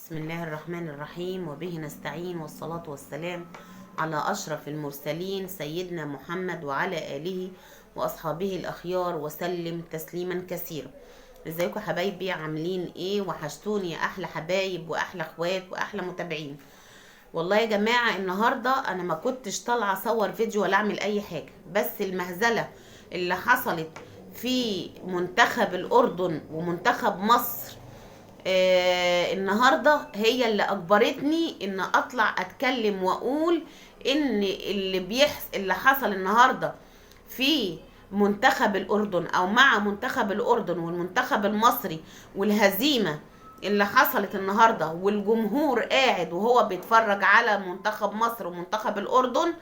بسم الله الرحمن الرحيم، وبه نستعين، والصلاة والسلام على أشرف المرسلين سيدنا محمد وعلى آله وأصحابه الأخيار وسلم تسليما كثيرا. ازيكم حبايبي؟ عاملين ايه؟ وحشتوني يا أحلى حبايب وأحلى اخوات وأحلى متابعين. والله يا جماعة النهاردة أنا ما كنتش طالعة أصور فيديو ولا أعمل أي حاجة، بس المهزلة اللي حصلت في منتخب الأردن ومنتخب مصر النهارده هي اللي اجبرتني ان اطلع اتكلم واقول ان اللي حصل النهارده في منتخب الاردن او مع منتخب الاردن والمنتخب المصري، والهزيمه اللي حصلت النهارده والجمهور قاعد وهو بيتفرج على منتخب مصر ومنتخب الاردن،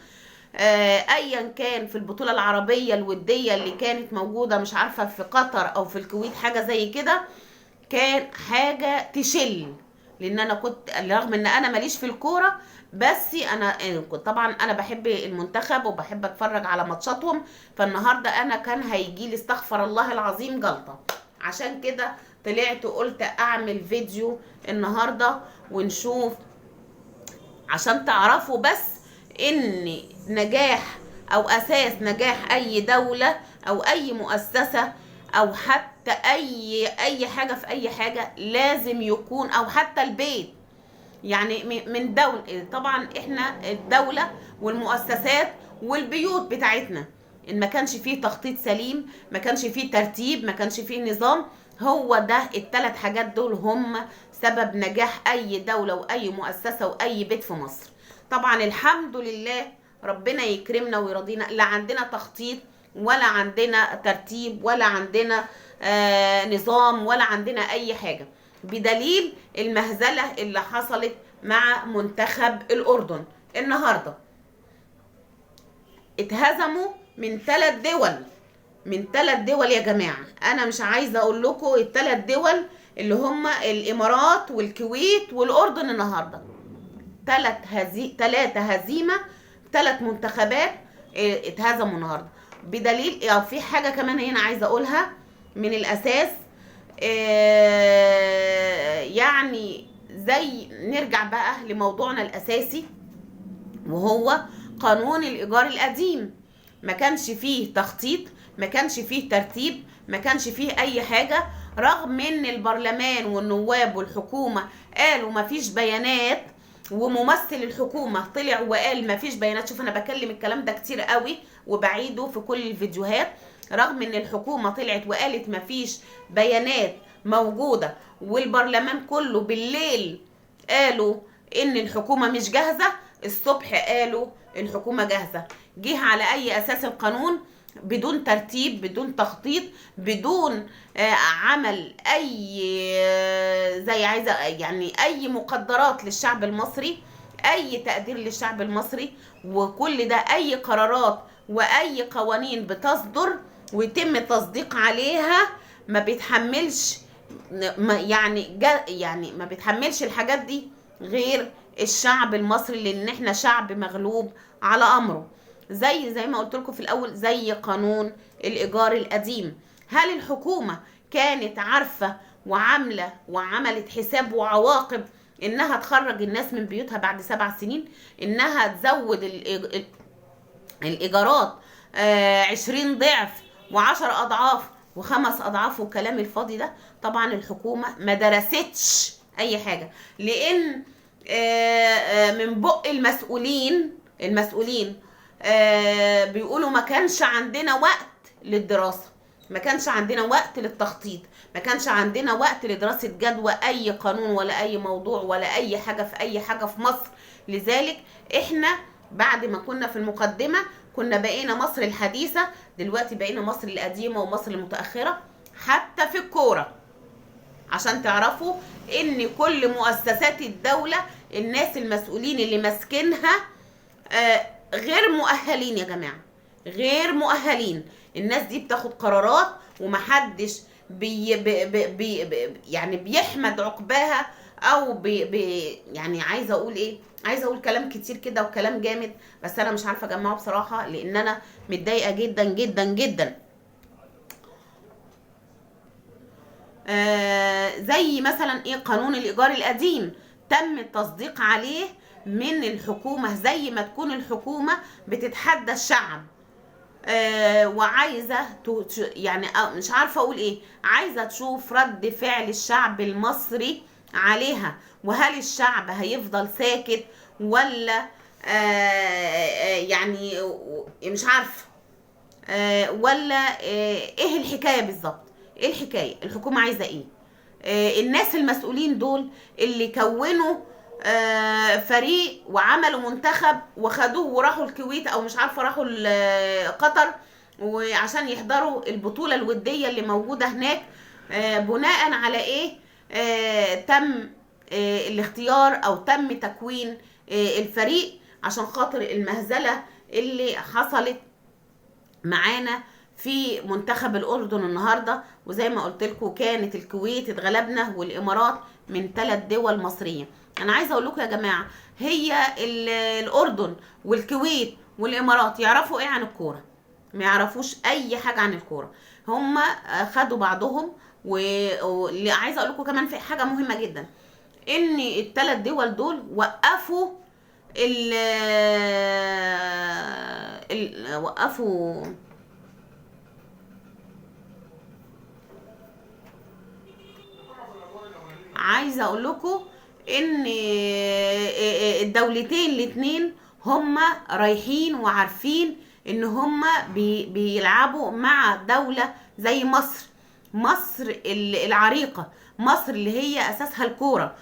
ايا كان في البطوله العربيه الوديه اللي كانت موجوده، مش عارفه في قطر او في الكويت، حاجه زي كده، كان حاجة تشل. لان انا كنت رغم ان انا ماليش في الكورة، بس انا كنت طبعا انا بحب المنتخب وبحب اتفرج على ماتشاتهم. فالنهاردة انا كان هيجي لي استغفر الله العظيم جلطة، عشان كده طلعت وقلت اعمل فيديو النهاردة ونشوف، عشان تعرفوا بس ان نجاح او اساس نجاح اي دولة او اي مؤسسة او حتى اي حاجة في اي حاجة لازم يكون، او حتى البيت، يعني من دولة. طبعا احنا الدولة والمؤسسات والبيوت بتاعتنا ان ما كانش فيه تخطيط سليم، ما كانش فيه ترتيب، ما كانش فيه نظام، هو ده الثلاث حاجات دول هم سبب نجاح اي دولة واي مؤسسة واي بيت في مصر. طبعا الحمد لله ربنا يكرمنا ويرضينا، لا عندنا تخطيط ولا عندنا ترتيب ولا عندنا نظام ولا عندنا اي حاجة، بدليل المهزلة اللي حصلت مع منتخب الأردن النهاردة. اتهزموا من 3 دول، من 3 دول يا جماعة. أنا مش عايزة أقول لكم ال3 دول اللي هم الإمارات والكويت والأردن النهاردة. 3 هزيمة، 3 منتخبات اتهزموا النهاردة. بدليل أو في حاجة كمان هنا عايزة أقولها من الأساس، يعني زي نرجع بقى لموضوعنا الأساسي، وهو قانون الإيجار القديم. ما كانش فيه تخطيط، ما كانش فيه ترتيب، ما كانش فيه أي حاجة، رغم ان البرلمان والنواب والحكومة قالوا ما فيش بيانات، وممثل الحكومة طلع وقال ما فيش بيانات. شوف انا بكلم الكلام ده كتير قوي وبعيده في كل الفيديوهات، رغم ان الحكومة طلعت وقالت ما فيش بيانات موجودة، والبرلمان كله بالليل قالوا ان الحكومة مش جاهزة، الصبح قالوا الحكومة جاهزة. جه على اي اساس القانون؟ بدون ترتيب، بدون تخطيط، بدون عمل اي زي عايزه يعني اي مقدرات للشعب المصري، اي تقدير للشعب المصري. وكل ده اي قرارات واي قوانين بتصدر ويتم التصديق عليها ما بيتحملش، يعني ما بيتحملش الحاجات دي غير الشعب المصري، لان احنا شعب مغلوب على امره. زي ما قلت لكم في الاول، زي قانون الايجار القديم. هل الحكومه كانت عارفه وعملت حساب وعواقب انها تخرج الناس من بيوتها بعد 7 سنين، انها تزود الايجارات 20 ضعف و10 اضعاف و5 اضعاف والكلام الفاضي ده؟ طبعا الحكومه ما درستش اي حاجه، لان من بق المسؤولين بيقولوا ما كانش عندنا وقت للدراسة، ما كانش عندنا وقت للتخطيط، ما كانش عندنا وقت لدراسة جدوى أي قانون ولا أي موضوع ولا أي حاجة في أي حاجة في مصر. لذلك إحنا بعد ما كنا في المقدمة كنا بقينا مصر الحديثة، دلوقتي بقينا مصر القديمة ومصر المتأخرة حتى في الكورة. عشان تعرفوا إن كل مؤسسات الدولة الناس المسؤولين اللي ماسكينها غير مؤهلين يا جماعة، غير مؤهلين. الناس دي بتاخد قرارات ومحدش يعني بيحمد عقباها او يعني عايزه اقول ايه، عايزه اقول كلام كتير كده وكلام جامد، بس انا مش عارفه اجمعه بصراحه لان انا متضايقه جدا جدا جدا. زي مثلا ايه قانون الايجار القديم. تم التصديق عليه من الحكومة، زي ما تكون الحكومة بتتحدى الشعب وعايزة يعني مش عارفة اقول ايه، عايزة تشوف رد فعل الشعب المصري عليها، وهل الشعب هيفضل ساكت ولا يعني مش عارفة ولا ايه الحكاية بالظبط، ايه الحكاية، الحكومة عايزة ايه. الناس المسؤولين دول اللي كونوا فريق وعملوا منتخب وخدوه وراحوا الكويت او مش عارفه راحوا قطر وعشان يحضروا البطوله الوديه اللي موجوده هناك، بناء على ايه تم الاختيار او تم تكوين الفريق، عشان خاطر المهزله اللي حصلت معانا في منتخب الاردن النهارده. وزي ما قلت لكم كانت الكويت اتغلبنا والامارات من 3 دول مصريه. انا عايزه اقول لكم يا جماعه، هي الاردن والكويت والامارات يعرفوا ايه عن الكوره؟ ما يعرفوش اي حاجه عن الكوره. هم خدوا بعضهم. واللي عايزه اقول لكم كمان في حاجه مهمه جدا، ان ال3 دول دول وقفوا وقفوا عايزه اقول لكم ان الدولتين الاتنين هم رايحين وعارفين ان هم بيلعبوا مع دولة زي مصر العريقة، مصر اللي هي اساسها الكورة.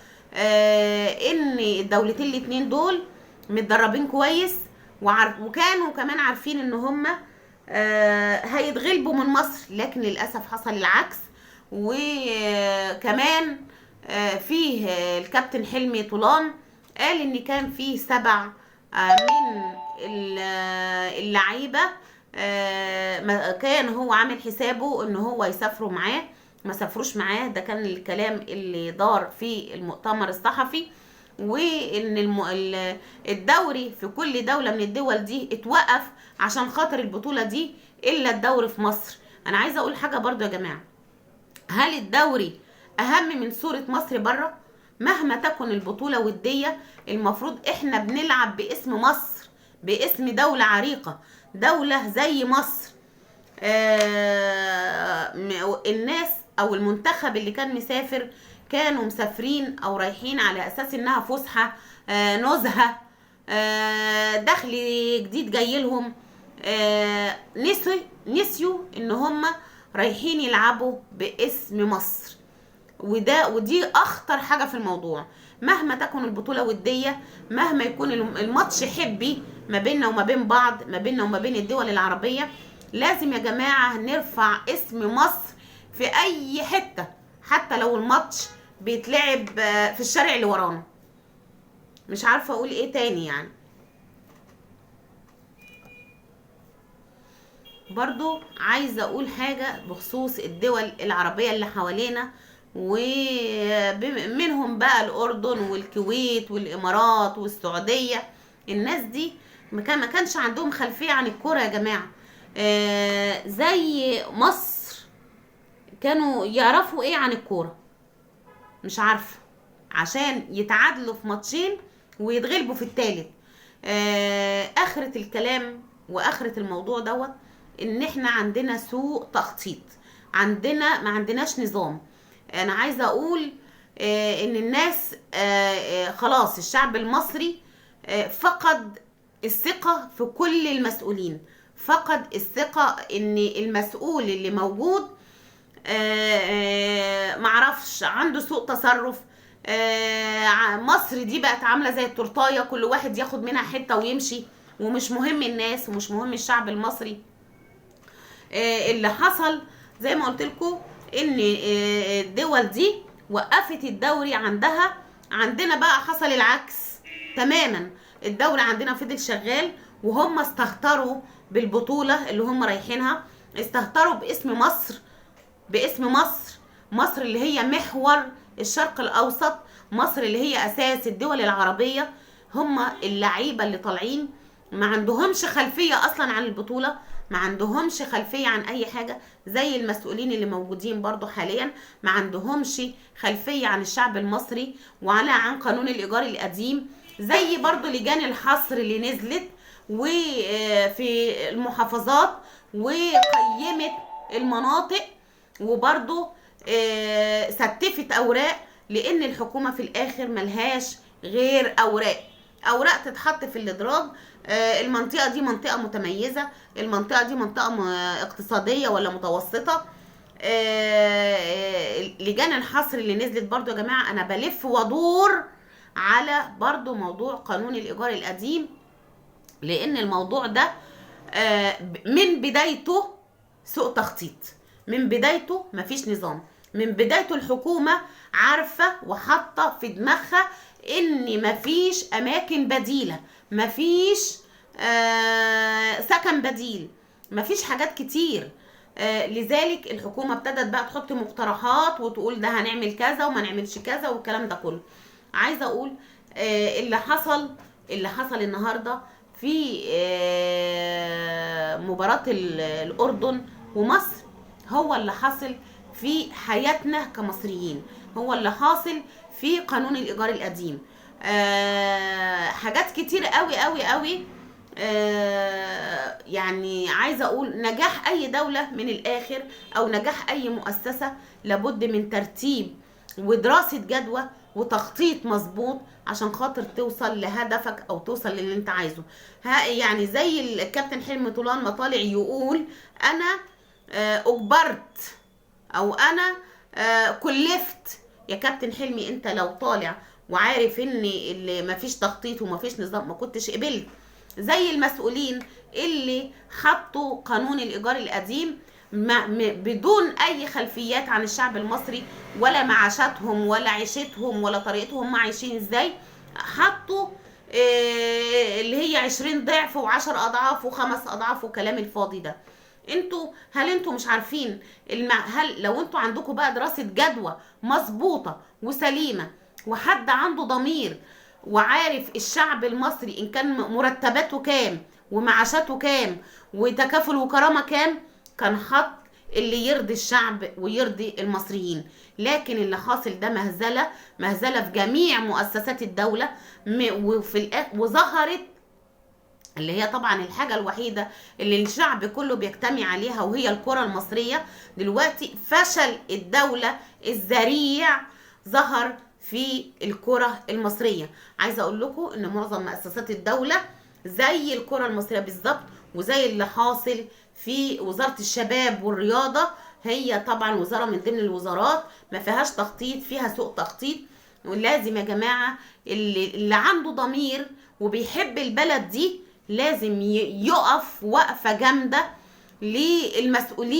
ان الدولتين الاتنين دول متدربين كويس وكانوا كمان عارفين ان هم هيتغلبوا من مصر، لكن للأسف حصل العكس. وكمان فيه الكابتن حلمي طولان قال ان كان فيه 7 من اللعيبه كان هو عامل حسابه ان هو يسافروا معاه، ما سافروش معاه. ده كان الكلام اللي دار في المؤتمر الصحفي. وان الدوري في كل دوله من الدول دي اتوقف عشان خاطر البطوله دي، الا الدوري في مصر. انا عايزه اقول حاجه برضو يا جماعه، هل الدوري اهم من صورة مصر بره؟ مهما تكن البطولة ودية، المفروض احنا بنلعب باسم مصر، باسم دولة عريقة، دولة زي مصر. الناس او المنتخب اللي كان مسافر كانوا مسافرين او رايحين على اساس انها فسحة نزهة دخل جديد جاي لهم. نسيوا ان هم رايحين يلعبوا باسم مصر. ودي اخطر حاجة في الموضوع. مهما تكن البطولة ودية، مهما يكون الماتش حبي ما بيننا وما بين بعض، ما بيننا وما بين الدول العربية، لازم يا جماعة نرفع اسم مصر في اي حتة، حتى لو الماتش بيتلعب في الشارع اللي ورانا. مش عارفة اقول ايه تاني يعني. برضو عايزة اقول حاجة بخصوص الدول العربية اللي حوالينا، ومنهم بقى الاردن والكويت والامارات والسعودية. الناس دي ما كانش عندهم خلفية عن الكرة يا جماعة. زي مصر كانوا يعرفوا ايه عن الكرة؟ مش عارفة، عشان يتعادلوا في ماتشين ويتغلبوا في الثالث. اخرة الكلام واخرة الموضوع دوت ان احنا عندنا سوء تخطيط، ما عندناش نظام. انا عايزه اقول ان الناس خلاص الشعب المصري فقد الثقه في كل المسؤولين، فقد الثقه ان المسؤول اللي موجود معرفش عنده سوء تصرف. مصر دي بقت عامله زي التورتايه، كل واحد ياخد منها حته ويمشي، ومش مهم الناس ومش مهم الشعب المصري. اللي حصل زي ما قلت لكم ان الدول دي وقفت الدوري عندنا بقى حصل العكس تماما. الدوري عندنا فضل شغال، وهم استهتروا بالبطولة اللي هم رايحينها، استهتروا باسم مصر اللي هي محور الشرق الاوسط، مصر اللي هي اساس الدول العربية. هم اللعيبة اللي طالعين ما عندهمش خلفية اصلا عن البطولة، ما عندهمش خلفية عن اي حاجة، زي المسؤولين اللي موجودين برضو حاليا ما عندهمش خلفية عن الشعب المصري وعلى عن قانون الايجار القديم، زي برضو لجان الحصر اللي نزلت وفي المحافظات وقيمت المناطق وبرضو ستفت اوراق، لان الحكومة في الاخر ملهاش غير اوراق تتحط في الادراج. المنطقة دي منطقة متميزة، المنطقة دي منطقة اقتصادية ولا متوسطة. لجان الحصر اللي نزلت برضو يا جماعة انا بلف وادور على برضو موضوع قانون الايجار القديم، لان الموضوع ده من بدايته سوء تخطيط، من بدايته مفيش نظام، من بدايته الحكومة عارفة وحاطة في دماغها ان مفيش اماكن بديلة، مفيش سكن بديل، مفيش حاجات كتير. لذلك الحكومة ابتدت بقى تحط مقترحات وتقول ده هنعمل كذا وما نعملش كذا والكلام ده كله. عايزة اقول اللي حصل النهاردة في مباراة الأردن ومصر هو اللي حاصل في حياتنا كمصريين، هو اللي حاصل في قانون الإيجار القديم. حاجات كتير قوي قوي قوي. يعني عايزة أقول نجاح أي دولة من الآخر أو نجاح أي مؤسسة لابد من ترتيب ودراسة جدوى وتخطيط مظبوط عشان خاطر توصل لهدفك او توصل للي انت عايزه. يعني زي الكابتن حلمي طولان ما طالع يقول انا اجبرت او انا كلفت. يا كابتن حلمي انت لو طالع وعارف ان اللي مفيش تخطيط ومفيش نظام ما كنتش قبلت. زي المسؤولين اللي حطوا قانون الايجار القديم بدون اي خلفيات عن الشعب المصري ولا معاشاتهم ولا عيشتهم ولا طريقتهم عايشين ازاي، حطوا اللي هي 20 ضعف و10 اضعاف و5 اضعاف وكلام الفاضي ده. هل انتوا مش عارفين هل لو انتوا عندكم بقى دراسة جدوى مظبوطة وسليمة وحد عنده ضمير وعارف الشعب المصري ان كان مرتباته كام ومعاشاته كام وتكافل وكرامة كام، كان حط اللي يرضي الشعب ويرضي المصريين. لكن اللي حاصل ده مهزلة في جميع مؤسسات الدولة، وظهرت اللي هي طبعا الحاجة الوحيدة اللي الشعب كله بيجتمع عليها وهي الكرة المصرية. دلوقتي فشل الدولة الذريع ظهر في الكرة المصرية. عايزة اقول لكم ان معظم مؤسسات الدولة زي الكرة المصرية بالظبط، وزي اللي حاصل في وزارة الشباب والرياضة، هي طبعا وزارة من ضمن الوزارات ما فيهاش تخطيط، فيها سوء تخطيط. ولازم يا جماعة اللي عنده ضمير وبيحب البلد دي لازم يقف وقفة جامدة للمسؤولين.